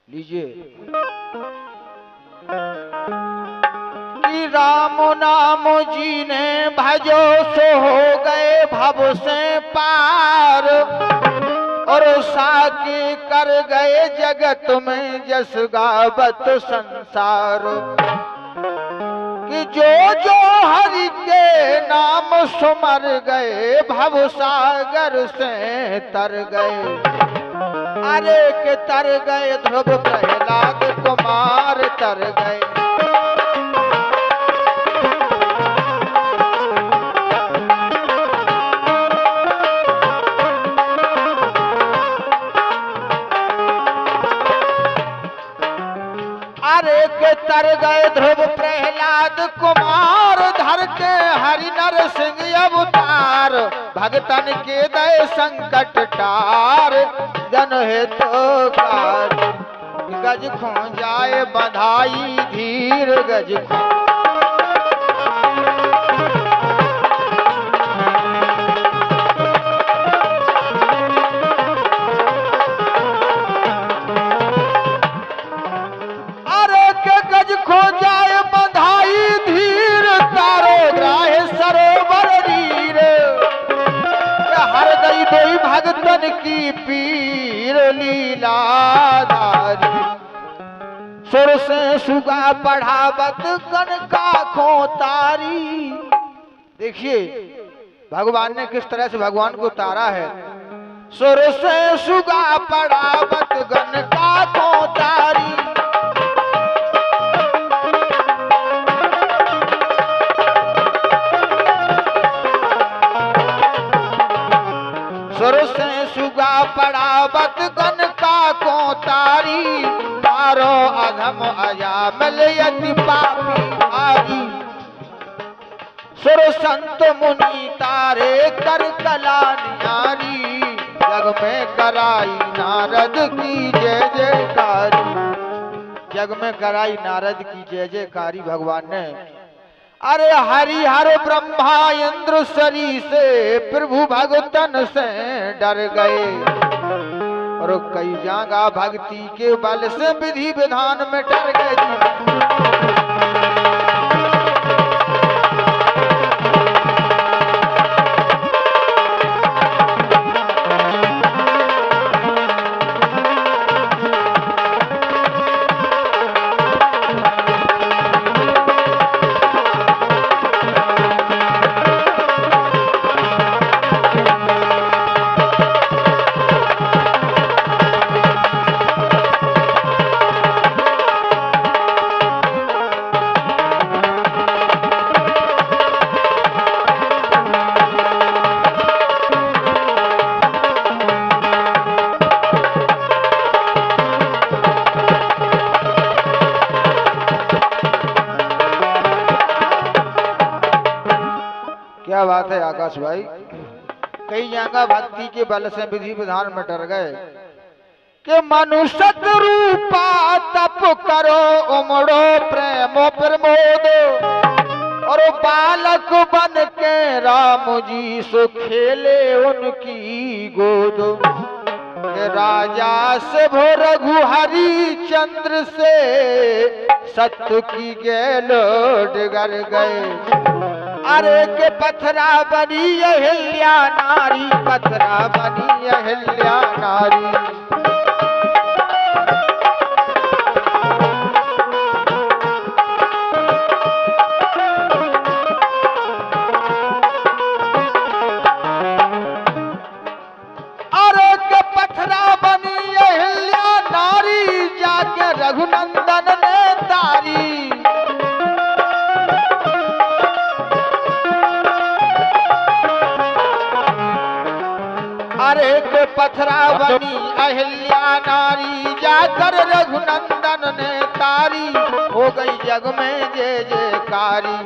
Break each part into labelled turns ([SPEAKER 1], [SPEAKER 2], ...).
[SPEAKER 1] लीजिए कि राम नाम जीने भजो सो हो गए भव से पार, और साकी कर गए जगत में जस गावत संसार। कि जो जो हरि के नाम सुमर गए भव सागर से तर गए। अरे के तर गए ध्रुव प्रहलाद कुमार तर गए। अरे के तर गए ध्रुव प्रहलाद कुमार, धर के हरि नर सिंह अवतार। भगतन के दय संकट टार, जन हेतु कार। गज खो जाए बधाई धीर गज खो। गज खो जाए बधाई धीर, तारो जाए सरोवर नीर। हर गई दोई भगतन की पीर लीलाधारी। सुर से सुगा पढ़ावत गण का खो तारी। देखिए भगवान ने किस तरह से भगवान को तारा है। सुर से सुगा पढ़ावत गण का खो तारी। सुर से सुगा पढ़ावत गण का को तारी। तारो अधम अजामिल यति पापी आरी। सुर संत मुनि तारे कर कला नियारी। जग में कराई नारद की जय जयकारी। जग में कराई नारद की जय जयकारी भगवान ने। अरे हरिहर ब्रह्मा इंद्र सरी से प्रभु भगतन से डर गए। और कई जगह भक्ति के बल से विधि विधान में डर गए। क्या बात है आकाश भाई। कई जगह भक्ति के बल से विधि विधान में डर गए। कि मनुष्य रूपा तप करो उमड़ो प्रेमो प्रमोद। और बालक बन के राम जी सो खेले उनकी गोद। राजा से भो रघुहरी चंद्र से सत्य की गैलो डगर गए। अरे के पथरा बनी अहिल्या नारी। पथरा बनी अहिल्या नारी। अरे के पथरा बनी अहिल्या नारी। जाके रघुनंदन ने तारी। अरे के पथरा बनी अहिल्या नारी। जाकर रघुनंदन ने तारी। हो गई जग में जय जयकारी।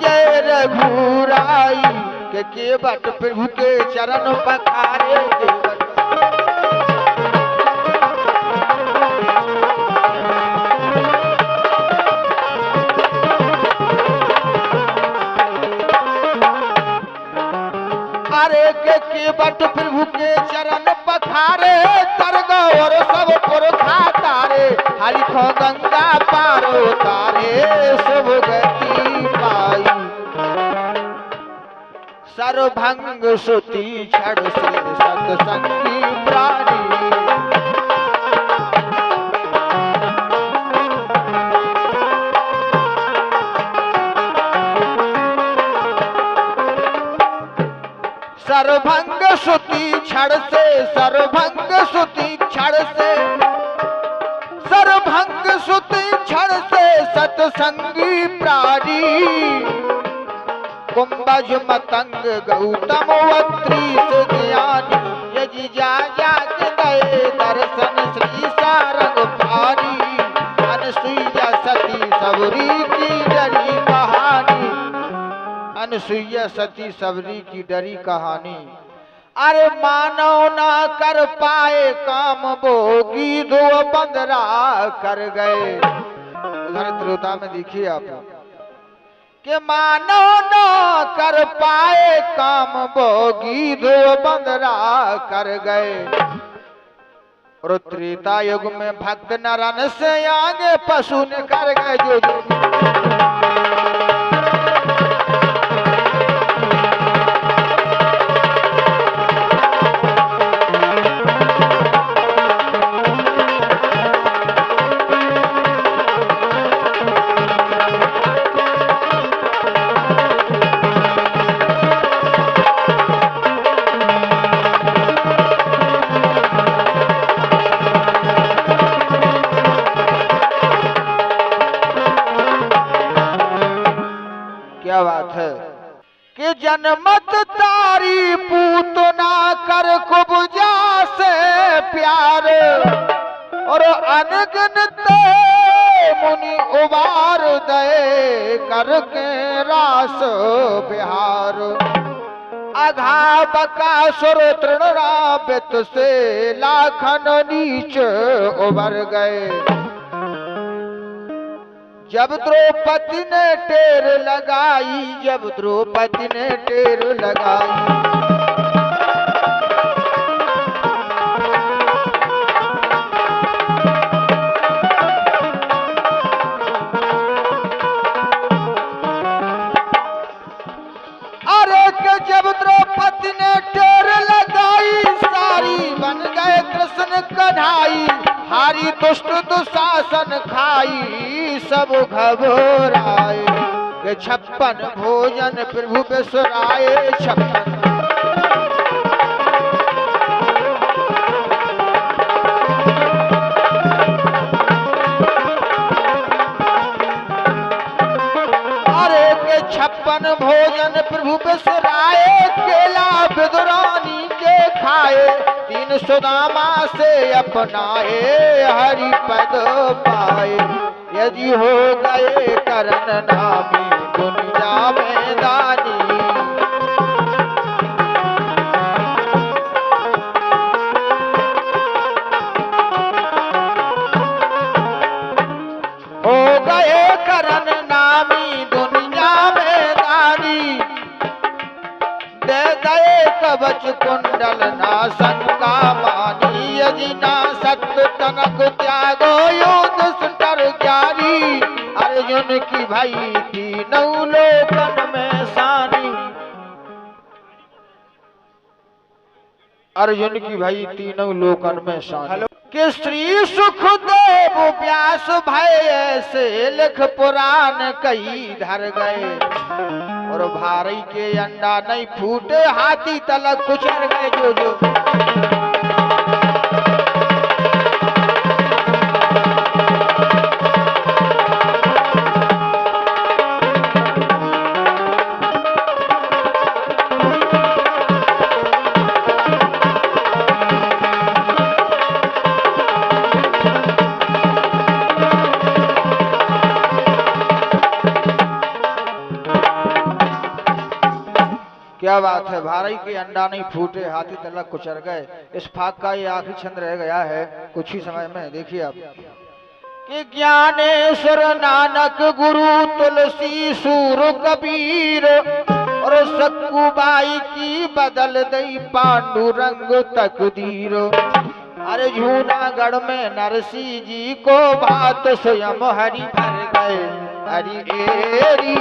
[SPEAKER 1] जय रघुराई के केवट प्रभु के चरण पखारे। अरे के बट प्रभु के चरण पखारे। तर गौर सब पुरखा तारे। देखो गंगा पारो तारे शुभ गति पाई। सर्वभंग सुति छड़ से सत्संगी प्राणी। सर्वभंग सुति छड़ से, सर्वभंग सुति छड़ से, सर्वभंग सुति छड़ से सत्संगी प्राणी। कुंभज मतंग गौतम वत्रीस ज्ञानी। यदि जा जात गए दर्शन श्री सारंग पारी। अनसुईया सती सबरी की डरी कहानी। अनसुईया सती सबरी की डरी कहानी। अरे मानव ना कर पाए काम भोगी, दो बंदरा कर गए। उधर त्रेता में देखिए आप कि मानव न कर पाए काम भोगी, दो बंदरा कर गए। और त्रेता युग में भक्त नरन से आगे पशु ने कर गए जो। क्या बात है कि जनमत तारी पूतना कर कुबजा से प्यार। और अनगिनत मुनि उबार दे करके रास बिहार। अघा बकासुर तृणराबित से लाखन नीच उबर गए। जब द्रौपदी ने टेर लगाई, जब द्रौपदी ने टेर लगाई। अरे के जब द्रौपदी ने टेर लगाई, सारी बन गए कृष्ण कन्हाई। हारी दुष्ट दुशासन खाई, सब घबराए के 56 भोजन प्रभु बिसराए। 56 अरे के 56 भोजन प्रभु बिसराए। केला विदुरानी के खाए, 3 सुदामा से अपनाए। हरि पद पाए, यदि हो गए करण नामी दुनिया में दानी। हो गए करण नामी दुनिया में दानी। दे गए कवच कुंडल ना शंका मानी। यदि ना सत्य तनक त्यागो युद्ध सुटर जारी। अर्जुन की भाई तीनों लोकन में सानी। अर्जुन की भाई तीनों लोकन में सानी। कि श्री सुखदेव व्यास भय से लिख पुराण कई धर गए। और भारी के अंडा नहीं फूटे, हाथी तलक कुचल गए जो जो। क्या बात है, भारी के अंडा नहीं फूटे, हाथी तलक कुचल गए। इस फाक का ये आखिरी छंद रह गया है कुछ ही समय में। देखिए आप कि ज्ञानेश्वर नानक गुरु तुलसी सूर कबीर। और सक्कूबाई की बदल दई पांडुरंग तकदीर। अरे जूनागढ़ में नरसिंह जी को बात स्वयं हरि भर गए। हरि एरी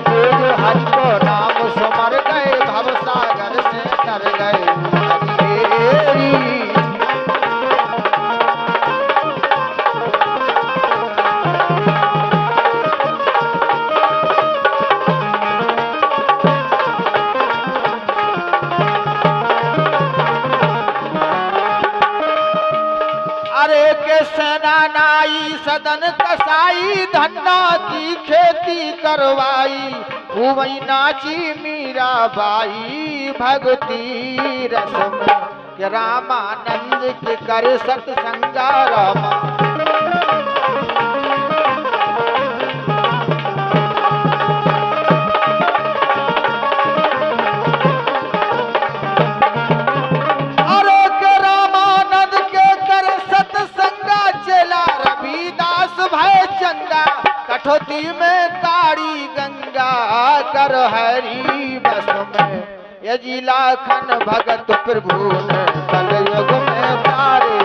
[SPEAKER 1] जो हरि को नाम सुमर गए, भव सागर से तर गए। हरि एरी सेना नाई सदन कसाई, धन्ना की खेती करवाई। हुई नाची मीराबाई भगती रस में, के रामानंद के कर सत्संगा रामा। कठौती में ताड़ी गंगा कर हरी बस में, ये जिला खन भगत प्रभु ने कलयुग में तारे।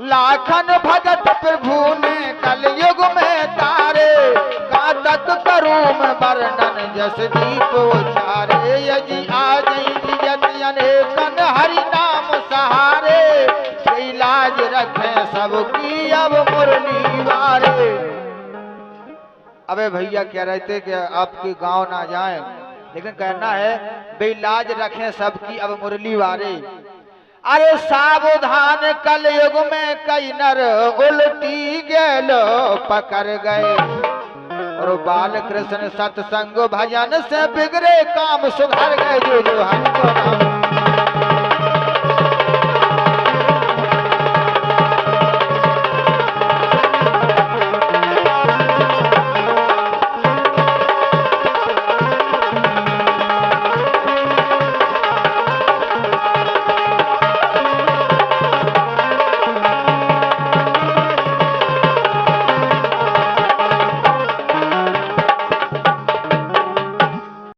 [SPEAKER 1] लाखन भगत प्रभु ने कलयुग में तारे, कातक करूं मैं वर्णन जस दीप उचारे। यदि आ गई अनेकन हरि नाम सहारे, इलाज रखे सबकी अब मुरली वारे। अबे भैया कह रहे थे कि आपके गांव ना जाएं, लेकिन कहना है बेइलाज रखें सबकी अब मुरली वारे। अरे सावधान कलयुग में कई नर उल्टी गेलो पकड़ गए, और बाल कृष्ण सत्संग भजन से बिगड़े काम सुधर गए। जो हमको नाम